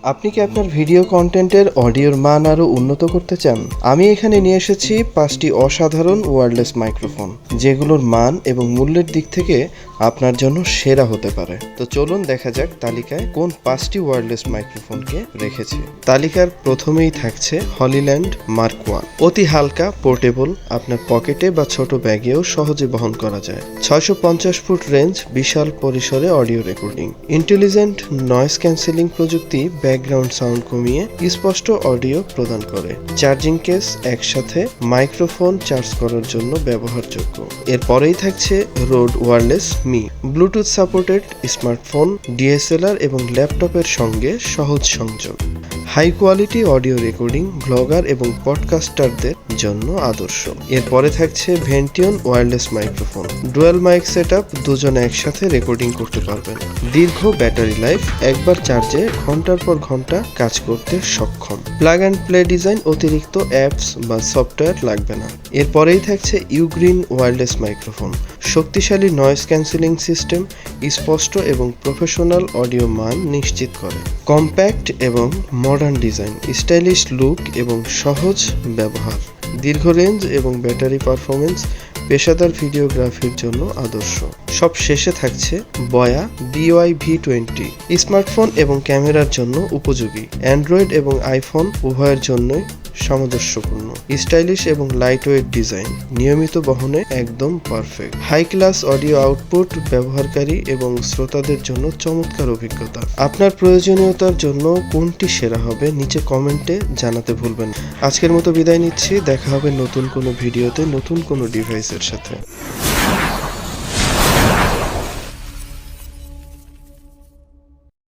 আপনি কি আপনার ভিডিও কন্টেন্টের অডিওর মান আরও উন্নত করতে চান? আমি এখানে নিয়ে এসেছি 5টি অসাধারণ ওয়্যারলেস মাইক্রোফোন, যেগুলোর মান এবং মূল্যের দিক থেকে আপনার জন্য সেরা হতে পারে। তো চলুন দেখা যাক তালিকায় কোন 5টি ওয়্যারলেস মাইক্রোফোনকে রেখেছে। তালিকার প্রথমেই থাকছে হলিল্যান্ড মার্ক 1। অতি হালকা, পোর্টেবল, আপনার পকেটে বা ছোট ব্যাগেও সহজে বহন করা যায়। 650 ফুট রেঞ্জ, বিশাল পরিসরে audio recording. Intelligent noise cancelling প্রযুক্তি ব্যাকগ্রাউন্ড সাউন্ড কমিয়ে স্পষ্ট অডিও প্রদান করে। চার্জিং কেস একসাথে মাইক্রোফোন চার্জ করার জন্য ব্যবহারযোগ্য। এরপরেই থাকছে Rode wireless me, bluetooth supported smartphone, DSLR এবং ল্যাপটপের সঙ্গে সহজ সংযোগ। High quality audio recording blogger এবং পডকাস্টারদের জন্য আদর্শ। এরপরে থাকছে ভেন্টিয়ন wireless microphone, dual mic setup, দুজনে একসাথে রেকর্ডিং করতে পারবেন। দীর্ঘ ব্যাটারি লাইফ, একবার চার্জে ঘন্টার পর ঘন্টা কাজ করতে সক্ষম। প্লাগ অ্যান্ড প্লে ডিজাইন, অতিরিক্ত অ্যাপস বা সফটওয়্যার লাগবে না। এরপরেই থাকছে ইউগ্রিন ওয়্যারলেস মাইক্রোফোন, শক্তিশালী নয়েজ ক্যান্সেলিং সিস্টেম, স্পষ্ট এবং প্রফেশনাল অডিও মান নিশ্চিত করে। কম্প্যাক্ট এবং মডার্ন ডিজাইন, স্টাইলিশ লুক এবং সহজ ব্যবহার। দীর্ঘ রেঞ্জ এবং ব্যাটারি পারফরমেন্স পেশাদার ভিডিওগ্রাফির জন্য আদর্শ। সব শেষে থাকছে বয়া BY-V20, স্মার্টফোন এবং ক্যামেরার জন্য উপযোগী। অ্যান্ড্রয়েড এবং আইফোন উভয়ের জন্যই সামঞ্জস্যপূর্ণ। স্টাইলিশ এবং লাইটওয়েট ডিজাইন, নিয়মিত বহনে একদম perfect. High class audio output, ব্যবহারকারী এবং শ্রোতাদের জন্য চমৎকার অভিজ্ঞতা। আপনার প্রয়োজনীয়তার জন্য কোনটি সেরা হবে নিচে কমেন্টে জানাতে ভুলবেন না। আজকের মতো বিদায় নিচ্ছি, দেখা হবে নতুন কোনো ভিডিওতে নতুন কোনো ডিভাইসের সাথে।